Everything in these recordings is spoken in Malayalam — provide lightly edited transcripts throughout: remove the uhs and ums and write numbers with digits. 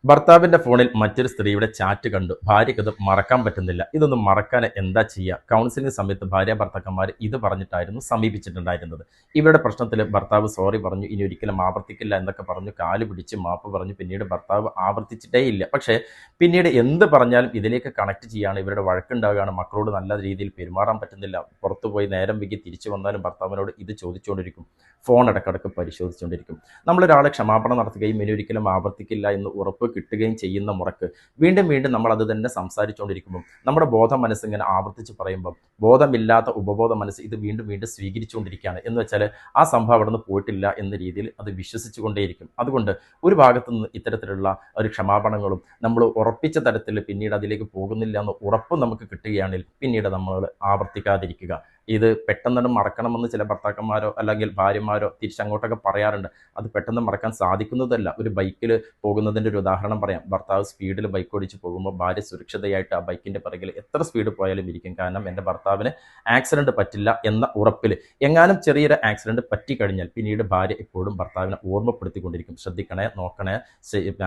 ഭർത്താവിന്റെ ഫോണിൽ മറ്റൊരു സ്ത്രീയുടെ ചാറ്റ് കണ്ടു. ഭാര്യയ്ക്കത് മറക്കാൻ പറ്റുന്നില്ല. ഇതൊന്നും മറക്കാൻ എന്താ ചെയ്യുക? കൗൺസിലിംഗ് സമയത്ത് ഭാര്യ ഭർത്താക്കന്മാർ ഇത് പറഞ്ഞിട്ടായിരുന്നു സമീപിച്ചിട്ടുണ്ടായിരുന്നത്. ഇവരുടെ പ്രശ്നത്തിൽ ഭർത്താവ് സോറി പറഞ്ഞു, ഇനി ഒരിക്കലും ആവർത്തിക്കില്ല എന്നൊക്കെ പറഞ്ഞു, കാല് പിടിച്ച് മാപ്പ് പറഞ്ഞു. പിന്നീട് ഭർത്താവ് ആവർത്തിച്ചിട്ടേ ഇല്ല. പക്ഷേ പിന്നീട് എന്ത് പറഞ്ഞാലും ഇതിലേക്ക് കണക്ട് ചെയ്യാണ്. ഇവരുടെ വഴക്കുണ്ടാവുകയാണ്. മക്കളോട് നല്ല രീതിയിൽ പെരുമാറാൻ പറ്റുന്നില്ല. പുറത്തുപോയി നേരം വൈകി തിരിച്ചു വന്നാലും ഭർത്താവിനോട് ഇത് ചോദിച്ചുകൊണ്ടിരിക്കും. ഫോൺ ഇടക്കിടക്ക് പരിശോധിച്ചുകൊണ്ടിരിക്കും. നമ്മളൊരാളെ ക്ഷമാപണം നടത്തുകയും ഇനി ഒരിക്കലും ആവർത്തിക്കില്ല എന്ന് ഉറപ്പ് കിട്ടുകയും ചെയ്യുന്ന മുറക്ക് വീണ്ടും വീണ്ടും നമ്മൾ അത് തന്നെ സംസാരിച്ചുകൊണ്ടിരിക്കുമ്പോൾ നമ്മുടെ ബോധ മനസ്സ് ഇങ്ങനെ ആവർത്തിച്ച് പറയുമ്പോൾ ബോധമില്ലാത്ത ഉപബോധ മനസ്സ് ഇത് വീണ്ടും വീണ്ടും സ്വീകരിച്ചുകൊണ്ടിരിക്കുകയാണ്. എന്ന് വെച്ചാൽ ആ സംഭവം അവിടെ നിന്ന് പോയിട്ടില്ല എന്ന രീതിയിൽ അത് വിശ്വസിച്ചുകൊണ്ടേയിരിക്കും. അതുകൊണ്ട് ഒരു ഭാഗത്തു നിന്ന് ഇത്തരത്തിലുള്ള ഒരു ക്ഷമാപണങ്ങളും നമ്മൾ ഉറപ്പിച്ച തരത്തിൽ പിന്നീട് അതിലേക്ക് പോകുന്നില്ല എന്ന് ഉറപ്പ് നമുക്ക് കിട്ടുകയാണെങ്കിൽ പിന്നീട് നമ്മൾ ആവർത്തിക്കാതിരിക്കുക. ഇത് പെട്ടെന്ന് മറക്കണമെന്ന് ചില ഭർത്താക്കന്മാരോ അല്ലെങ്കിൽ ഭാര്യമാരോ തിരിച്ചങ്ങോട്ടൊക്കെ പറയാറുണ്ട്. അത് പെട്ടെന്ന് മറക്കാൻ സാധിക്കുന്നതല്ല. ഒരു ബൈക്കിൽ പോകുന്നതിൻ്റെ ഒരു ഉദാഹരണം പറയാം. ഭർത്താവ് സ്പീഡിൽ ബൈക്ക് ഓടിച്ച് പോകുമ്പോൾ ഭാര്യ സുരക്ഷിതയായിട്ട് ആ ബൈക്കിൻ്റെ പിറകിൽ എത്ര സ്പീഡ് പോയാലും ഇരിക്കും. കാരണം എൻ്റെ ഭർത്താവിന് ആക്സിഡൻറ്റ് പറ്റില്ല എന്ന ഉറപ്പിൽ. എങ്ങാനും ചെറിയൊരു ആക്സിഡൻറ്റ് പറ്റിക്കഴിഞ്ഞാൽ പിന്നീട് ഭാര്യ എപ്പോഴും ഭർത്താവിനെ ഓർമ്മപ്പെടുത്തിക്കൊണ്ടിരിക്കും. ശ്രദ്ധിക്കണേ, നോക്കണേ,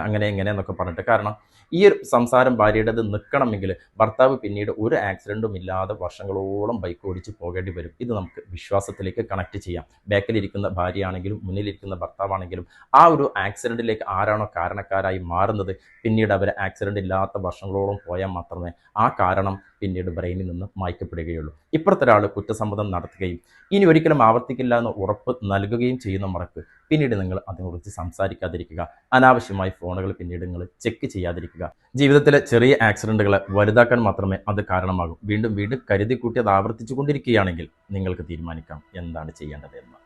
അങ്ങനെ എങ്ങനെ എന്നൊക്കെ പറഞ്ഞിട്ട്. കാരണം ഈ ഒരു സംസാരം ഭാര്യയുടേത് നിൽക്കണമെങ്കിൽ ഭർത്താവ് പിന്നീട് ഒരു ആക്സിഡൻറ്റും ഇല്ലാതെ വർഷങ്ങളോളം ബൈക്ക് ഓടിച്ച് പോകേണ്ടി വരും. ഇത് നമുക്ക് വിശ്വാസത്തിലേക്ക് കണക്ട് ചെയ്യാം. ബാക്കിലിരിക്കുന്ന ഭാര്യയാണെങ്കിലും മുന്നിലിരിക്കുന്ന ഭർത്താവാണെങ്കിലും ആ ഒരു ആക്സിഡൻറ്റിലേക്ക് ആരാണോ കാരണക്കാരായി മാറുന്നത് പിന്നീട് അവർ ആക്സിഡൻ്റ് ഇല്ലാത്ത വർഷങ്ങളോളം പോയാൽ മാത്രമേ ആ കാരണം പിന്നീട് ബ്രെയിനിൽ നിന്ന് മായ്ക്കപ്പെടുകയുള്ളൂ. ഇപ്പുറത്തെ ഒരാൾ കുറ്റസമ്മതം നടത്തുകയും ഇനി ഒരിക്കലും ആവർത്തിക്കില്ല എന്ന് ഉറപ്പ് നൽകുകയും ചെയ്യുന്ന മുറക്ക് പിന്നീട് നിങ്ങൾ അതിനെക്കുറിച്ച് സംസാരിക്കാതിരിക്കുക. അനാവശ്യമായി ഫോണുകൾ പിന്നീട് നിങ്ങൾ ചെക്ക് ചെയ്യാതിരിക്കുക. ജീവിതത്തിലെ ചെറിയ ആക്സിഡൻറ്റുകളെ വലുതാക്കാൻ മാത്രമേ അത് കാരണമാകും. വീണ്ടും വീണ്ടും കരുതി കൂട്ടി അത് ആവർത്തിച്ചു കൊണ്ടിരിക്കുകയാണെങ്കിൽ നിങ്ങൾക്ക് തീരുമാനിക്കാം എന്താണ് ചെയ്യേണ്ടത് എന്ന്.